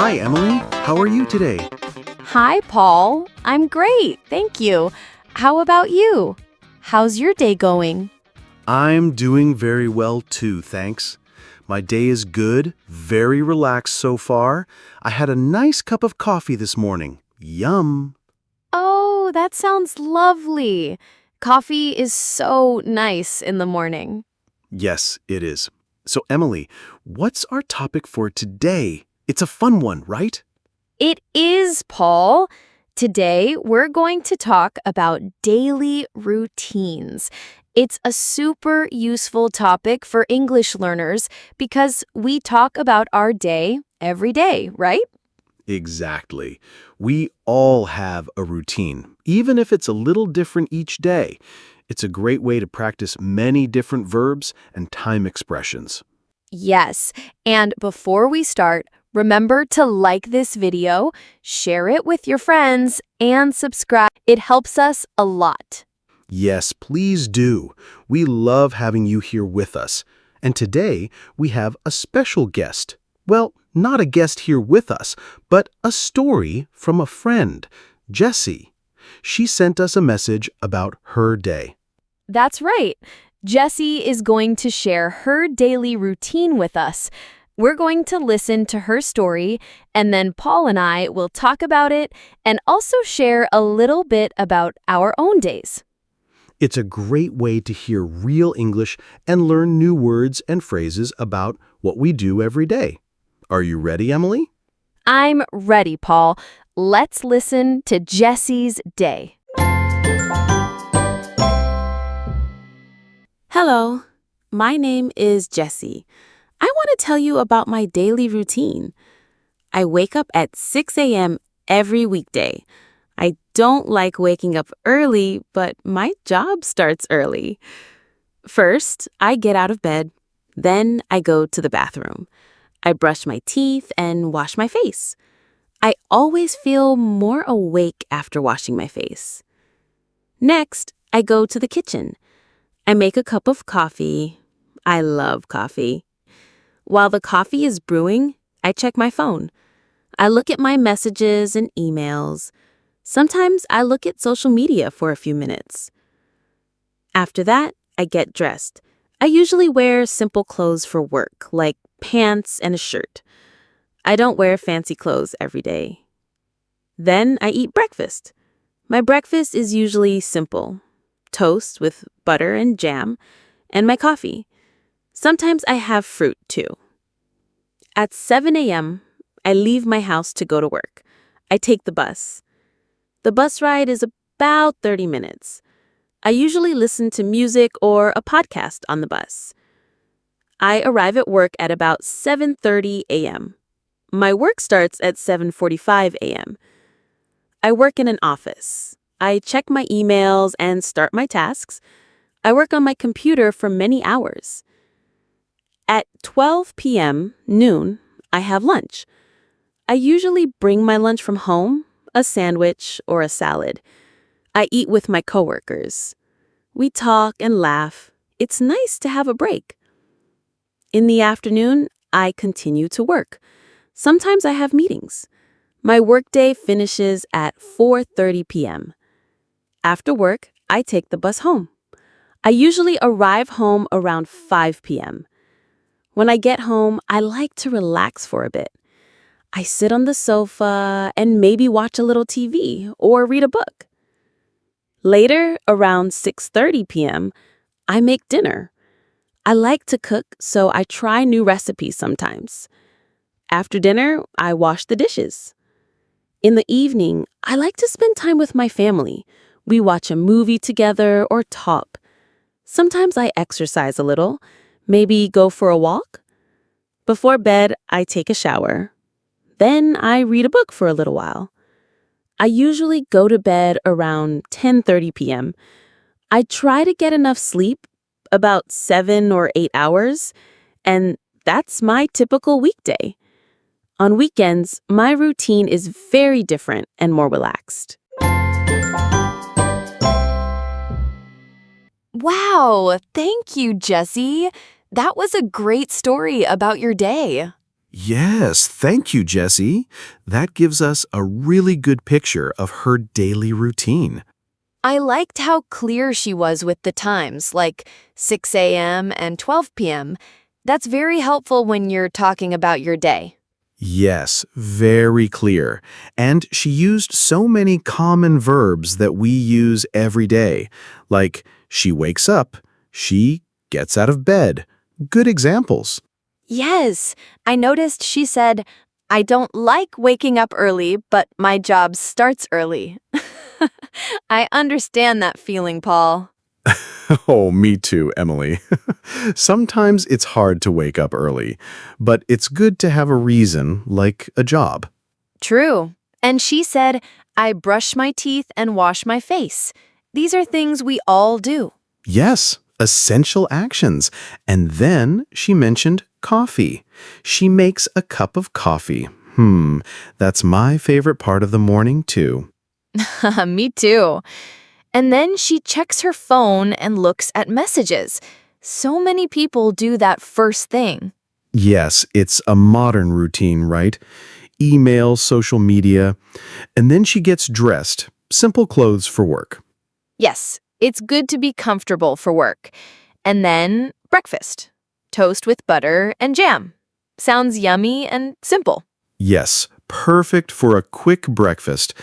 Hi, Emily. How are you today? Hi, Paul. I'm great, thank you. How about you? How's your day going? I'm doing very well too, thanks. My day is good, very relaxed so far. I had a nice cup of coffee this morning. Yum. Oh, that sounds lovely. Coffee is so nice in the morning. Yes, it is. So, Emily, what's our topic for today? It's a fun one, right? It is, Paul. Today, we're going to talk about daily routines. It's a super useful topic for English learners because we talk about our day every day, right? Exactly. We all have a routine, even if it's a little different each day. It's a great way to practice many different verbs and time expressions. Yes, and before we start, remember to like this video, share it with your friends, and subscribe. It helps us a lot. Yes, please do. We love having you here with us. And today, we have a special guest. Well, not a guest here with us, but a story from a friend, Jessie. She sent us a message about her day. That's right. Jessie is going to share her daily routine with us. We're going to listen to her story, and then Paul and I will talk about it and also share a little bit about our own days. It's a great way to hear real English and learn new words and phrases about what we do every day. Are you ready, Emily? I'm ready, Paul. Let's listen to Jessie's day. Hello, my name is Jessie. I want to tell you about my daily routine. I wake up at 6 a.m. every weekday. I don't like waking up early, but my job starts early. First, I get out of bed. Then I go to the bathroom. I brush my teeth and wash my face. I always feel more awake after washing my face. Next, I go to the kitchen. I make a cup of coffee. I love coffee. While the coffee is brewing, I check my phone. I look at my messages and emails. Sometimes I look at social media for a few minutes. After that, I get dressed. I usually wear simple clothes for work, like pants and a shirt. I don't wear fancy clothes every day. Then I eat breakfast. My breakfast is usually simple: toast with butter and jam, and my coffee. Sometimes I have fruit too. At 7 a.m., I leave my house to go to work. I take the bus. The bus ride is about 30 minutes. I usually listen to music or a podcast on the bus. I arrive at work at about 7:30 a.m. My work starts at 7:45 a.m. I work in an office. I check my emails and start my tasks. I work on my computer for many hours. At 12 p.m., noon, I have lunch. I usually bring my lunch from home, a sandwich or a salad. I eat with my coworkers. We talk and laugh. It's nice to have a break. In the afternoon, I continue to work. Sometimes I have meetings. My workday finishes at 4:30 p.m. After work, I take the bus home. I usually arrive home around 5 p.m. When I get home, I like to relax for a bit. I sit on the sofa and maybe watch a little TV or read a book. Later, around 6:30 p.m., I make dinner. I like to cook, so I try new recipes sometimes. After dinner, I wash the dishes. In the evening, I like to spend time with my family. We watch a movie together or talk. Sometimes I exercise a little, maybe go for a walk. Before bed, I take a shower. Then I read a book for a little while. I usually go to bed around 10:30 p.m. I try to get enough sleep, about 7 or 8 hours, and that's my typical weekday. On weekends, my routine is very different and more relaxed. Wow, thank you, Jessie. That was a great story about your day. Yes, thank you, Jessie. That gives us a really good picture of her daily routine. I liked how clear she was with the times, like 6 a.m. and 12 p.m. That's very helpful when you're talking about your day. Yes, very clear. And she used so many common verbs that we use every day, like she wakes up, she gets out of bed. Good examples. Yes, I noticed she said, I don't like waking up early, but my job starts early. I understand that feeling, Paul. Oh, me too, Emily. Sometimes it's hard to wake up early, but it's good to have a reason, like a job. True. And she said, I brush my teeth and wash my face. These are things we all do. Yes, essential actions. And then she mentioned coffee. She makes a cup of coffee. That's my favorite part of the morning, too. Me too. And then she checks her phone and looks at messages. So many people do that first thing. Yes, it's a modern routine, right? Email, social media, and then she gets dressed, simple clothes for work. Yes, it's good to be comfortable for work. And then breakfast. Toast with butter and jam. Sounds yummy and simple. Yes, perfect for a quick breakfast.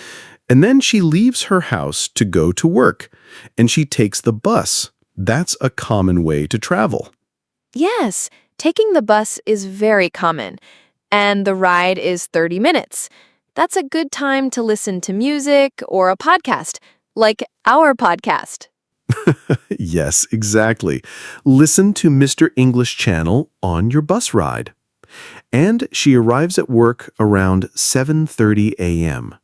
And then she leaves her house to go to work, and she takes the bus. That's a common way to travel. Yes, taking the bus is very common. And the ride is 30 minutes. That's a good time to listen to music or a podcast, like our podcast. Yes, exactly. Listen to Mr. English Channel on your bus ride. And she arrives at work around 7:30 a.m.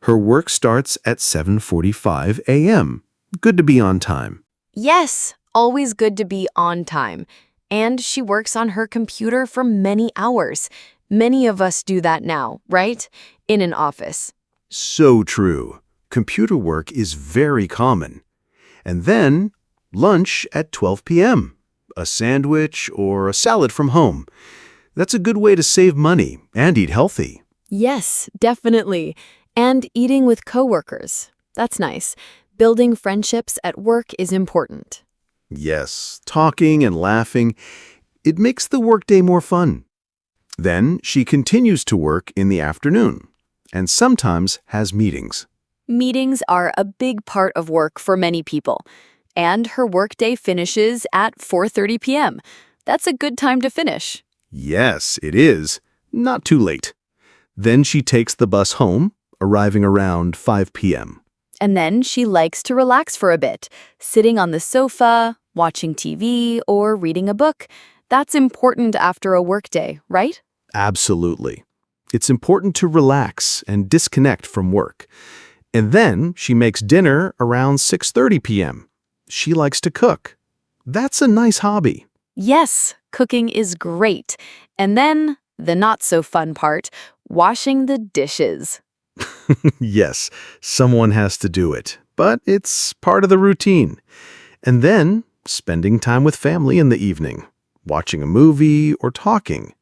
Her work starts at 7:45 a.m. Good to be on time. Yes, always good to be on time. And she works on her computer for many hours. Many of us do that now, right? In an office. So true. Computer work is very common. And then lunch at 12 p.m. A sandwich or a salad from home. That's a good way to save money and eat healthy. Yes, definitely. And eating with coworkers. That's nice. Building friendships at work is important. Yes, talking and laughing, it makes the workday more fun. Then she continues to work in the afternoon and sometimes has meetings. Meetings are a big part of work for many people. And her workday finishes at 4:30 p.m. That's a good time to finish. Yes, it is. Not too late. Then she takes the bus home, arriving around 5 p.m. And then she likes to relax for a bit, sitting on the sofa, watching TV, or reading a book. That's important after a workday, right? Absolutely. It's important to relax and disconnect from work. And then she makes dinner around 6:30 p.m. She likes to cook. That's a nice hobby. Yes, cooking is great. And then, the not-so-fun part, washing the dishes. Yes, someone has to do it, but it's part of the routine. And then spending time with family in the evening, watching a movie or talking.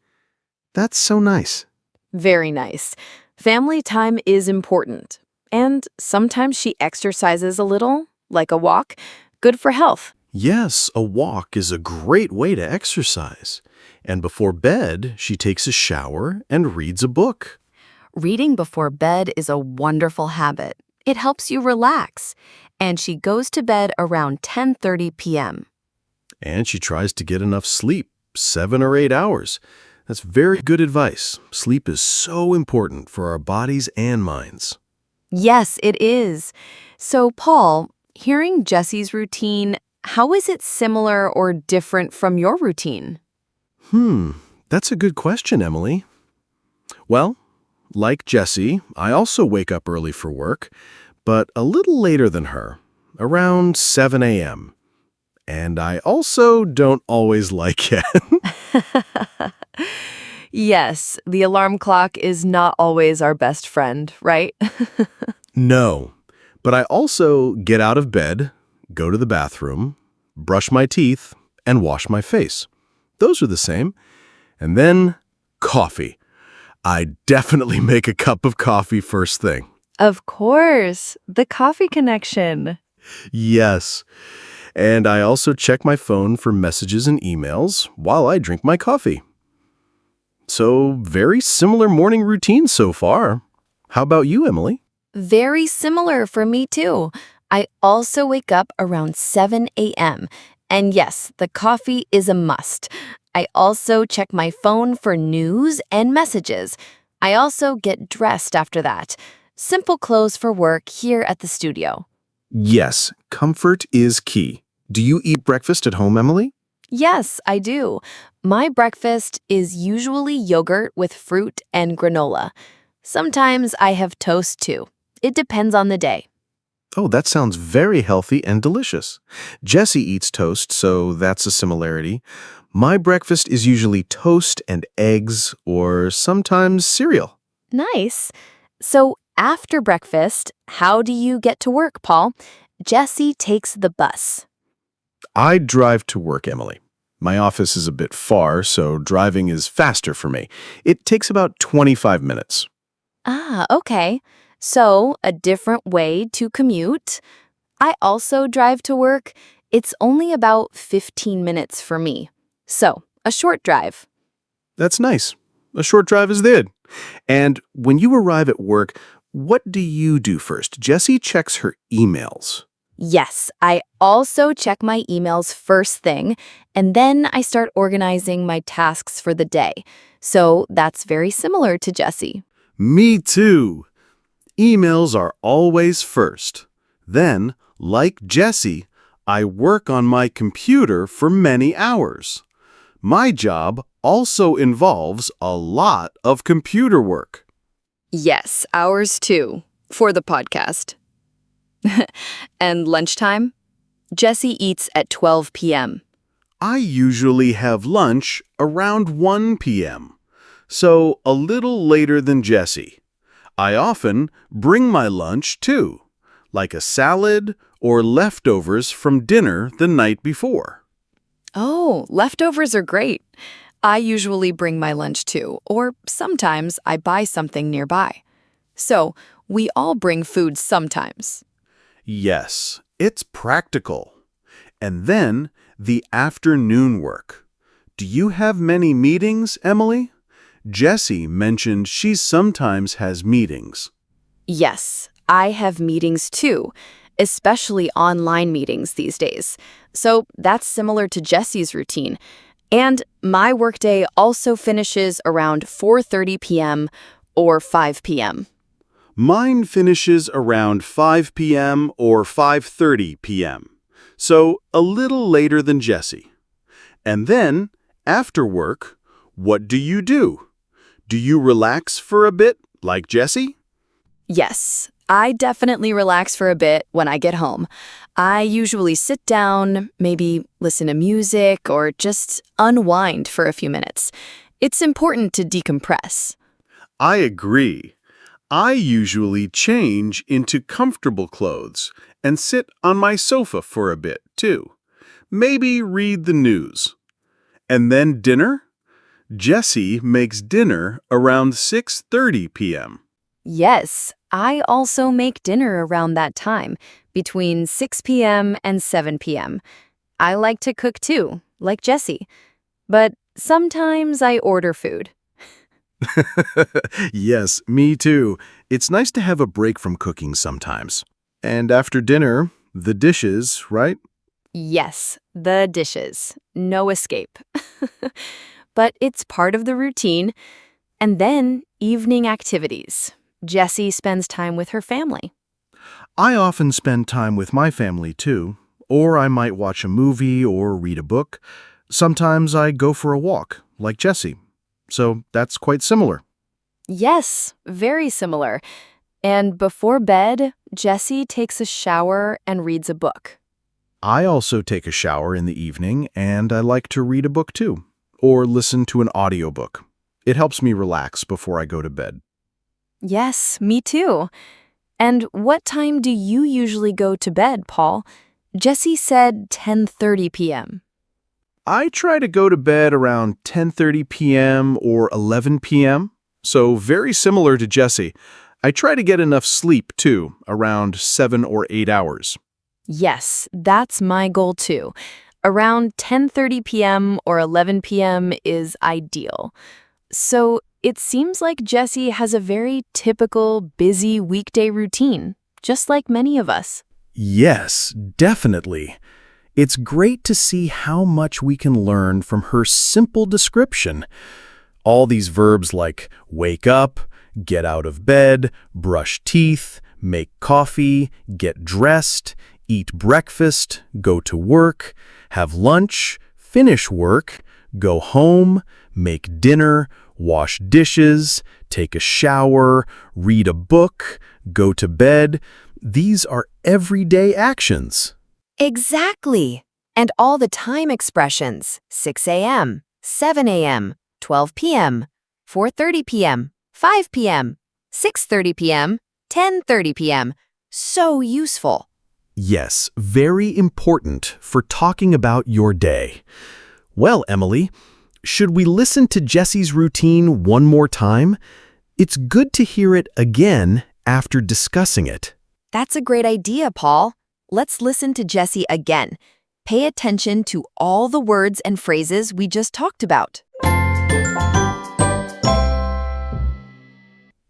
That's so nice. Very nice. Family time is important. And sometimes she exercises a little, like a walk. Good for health. Yes, a walk is a great way to exercise. And before bed, she takes a shower and reads a book. Reading before bed is a wonderful habit. It helps you relax. And she goes to bed around 10:30 p.m. And she tries to get enough sleep, 7 or 8 hours. That's very good advice. Sleep is so important for our bodies and minds. Yes, it is. So, Paul, hearing Jessie's routine, how is it similar or different from your routine? That's a good question, Emily. Well, like Jessie, I also wake up early for work, but a little later than her, around 7 a.m. And I also don't always like it. Yes, the alarm clock is not always our best friend, right? No, but I also get out of bed, go to the bathroom, brush my teeth, and wash my face. Those are the same. And then coffee. I definitely make a cup of coffee first thing. Of course, the coffee connection. Yes. And I also check my phone for messages and emails while I drink my coffee. So, very similar morning routine so far. How about you, Emily? Very similar for me too. I also wake up around 7 a.m. And yes, the coffee is a must. I also check my phone for news and messages. I also get dressed after that. Simple clothes for work here at the studio. Yes, comfort is key. Do you eat breakfast at home, Emily? Yes, I do. My breakfast is usually yogurt with fruit and granola. Sometimes I have toast too. It depends on the day. Oh, that sounds very healthy and delicious. Jessie eats toast, so that's a similarity. My breakfast is usually toast and eggs, or sometimes cereal. Nice. So after breakfast, how do you get to work, Paul? Jessie takes the bus. I drive to work, Emily. My office is a bit far, so driving is faster for me. It takes about 25 minutes. Ah, okay. So a different way to commute. I also drive to work. It's only about 15 minutes for me. So a short drive. That's nice. A short drive is good. And when you arrive at work, what do you do first? Jessie checks her emails. Yes, I also check my emails first thing, and then I start organizing my tasks for the day. So that's very similar to Jessie. Me too. Emails are always first. Then, like Jessie, I work on my computer for many hours. My job also involves a lot of computer work. Yes, ours too, for the podcast. And lunchtime? Jessie eats at 12 p.m. I usually have lunch around 1 p.m., so a little later than Jessie. I often bring my lunch too, like a salad or leftovers from dinner the night before. Oh, leftovers are great. I usually bring my lunch too, or sometimes I buy something nearby. So, we all bring food sometimes. Yes, it's practical. And then the afternoon work. Do you have many meetings, Emily? Jessie mentioned she sometimes has meetings. Yes, I have meetings too, especially online meetings these days. So that's similar to Jessie's routine. And my workday also finishes around 4:30 p.m. or 5 p.m. Mine finishes around 5 p.m. or 5:30 p.m., so a little later than Jessie. And then, after work, what do you do? Do you relax for a bit, like Jessie? Yes, I definitely relax for a bit when I get home. I usually sit down, maybe listen to music, or just unwind for a few minutes. It's important to decompress. I agree. I usually change into comfortable clothes and sit on my sofa for a bit, too. Maybe read the news. And then dinner? Jessie makes dinner around 6:30 p.m. Yes, I also make dinner around that time, between 6 p.m. and 7 p.m. I like to cook too, like Jessie. But sometimes I order food. Yes, me too. It's nice to have a break from cooking sometimes. And after dinner, the dishes, right? Yes, the dishes. No escape. But it's part of the routine. And then evening activities. Jessie spends time with her family. I often spend time with my family too, or I might watch a movie or read a book. Sometimes I go for a walk, like Jessie. So that's quite similar. Yes, very similar. And before bed, Jessie takes a shower and reads a book. I also take a shower in the evening, and I like to read a book too, or listen to an audiobook. It helps me relax before I go to bed. Yes, me too. And what time do you usually go to bed, Paul? Jessie said 10:30 p.m. I try to go to bed around 10:30 p.m. or 11 p.m., so very similar to Jessie. I try to get enough sleep, too, around 7 or 8 hours. Yes, that's my goal too. Around 10:30 p.m. or 11 p.m. is ideal. So it seems like Jessie has a very typical, busy weekday routine, just like many of us. Yes, definitely. It's great to see how much we can learn from her simple description. All these verbs like wake up, get out of bed, brush teeth, make coffee, get dressed, eat breakfast, go to work, have lunch, finish work, go home, make dinner, wash dishes, take a shower, read a book, go to bed. These are everyday actions. Exactly. And all the time expressions, 6 a.m., 7 a.m., 12 p.m., 4:30 p.m., 5 p.m., 6:30 p.m., 10:30 p.m. So useful. Yes, very important for talking about your day. Well, Emily, should we listen to Jessie's routine one more time? It's good to hear it again after discussing it. That's a great idea, Paul. Let's listen to Jessie again. Pay attention to all the words and phrases we just talked about.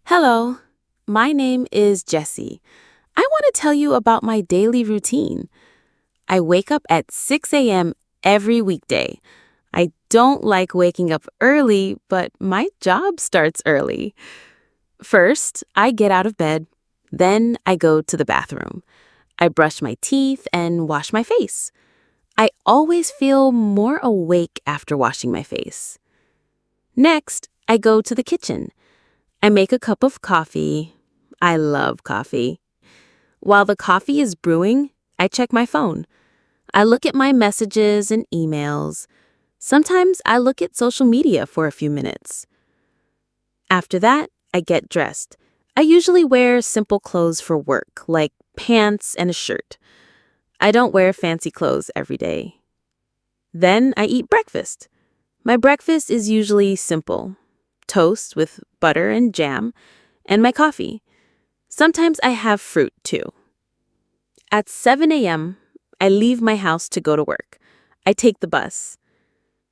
Hello, my name is Jessie. I want to tell you about my daily routine. I wake up at 6 a.m. every weekday. I don't like waking up early, but my job starts early. First, I get out of bed. Then I go to the bathroom. I brush my teeth and wash my face. I always feel more awake after washing my face. Next, I go to the kitchen. I make a cup of coffee. I love coffee. While the coffee is brewing, I check my phone. I look at my messages and emails. Sometimes I look at social media for a few minutes. After that, I get dressed. I usually wear simple clothes for work, like pants and a shirt. I don't wear fancy clothes every day. Then I eat breakfast. My breakfast is usually simple: toast with butter and jam, and my coffee. Sometimes I have fruit, too. At 7 a.m., I leave my house to go to work. I take the bus.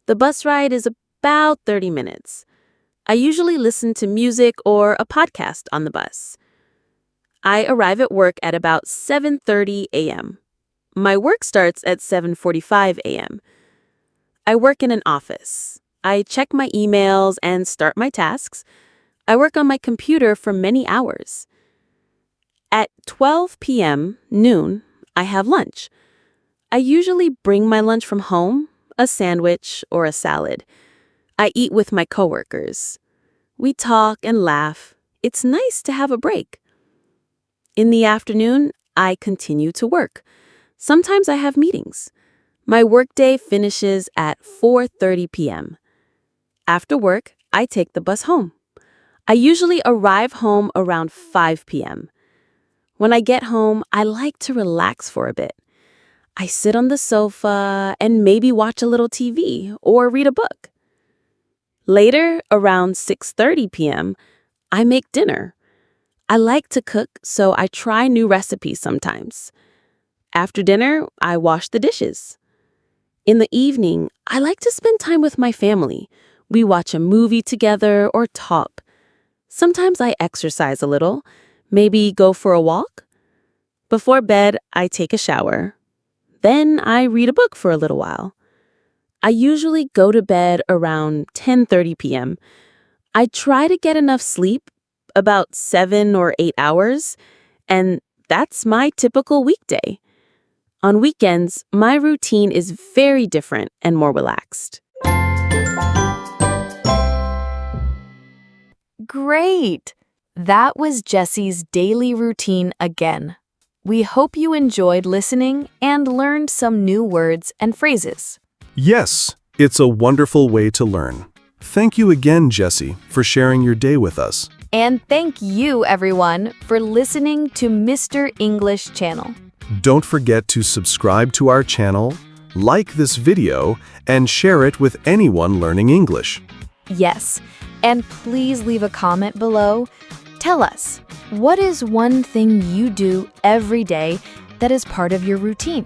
The bus ride is about 30 minutes. I usually listen to music or a podcast on the bus. I arrive at work at about 7:30 a.m. My work starts at 7:45 a.m. I work in an office. I check my emails and start my tasks. I work on my computer for many hours. At 12 p.m., noon, I have lunch. I usually bring my lunch from home, a sandwich or a salad. I eat with my coworkers. We talk and laugh. It's nice to have a break. In the afternoon, I continue to work. Sometimes I have meetings. My workday finishes at 4:30 p.m. After work, I take the bus home. I usually arrive home around 5 p.m. When I get home, I like to relax for a bit. I sit on the sofa and maybe watch a little TV or read a book. Later, around 6:30 p.m., I make dinner. I like to cook, so I try new recipes sometimes. After dinner, I wash the dishes. In the evening, I like to spend time with my family. We watch a movie together or talk. Sometimes I exercise a little, maybe go for a walk. Before bed, I take a shower. Then I read a book for a little while. I usually go to bed around 10:30 p.m. I try to get enough sleep, about 7 or 8 hours, and that's my typical weekday. On weekends, my routine is very different and more relaxed. Great! That was Jessie's daily routine again. We hope you enjoyed listening and learned some new words and phrases. Yes, it's a wonderful way to learn. Thank you again, Jessie, for sharing your day with us. And thank you, everyone, for listening to Mr. English Channel. Don't forget to subscribe to our channel, like this video, and share it with anyone learning English. Yes, and please leave a comment below. Tell us, what is one thing you do every day that is part of your routine?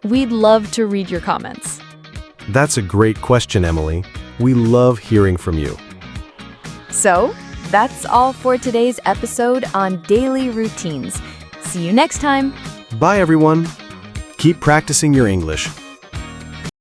We'd love to read your comments. That's a great question, Emily. We love hearing from you. So, that's all for today's episode on daily routines. See you next time. Bye, everyone. Keep practicing your English.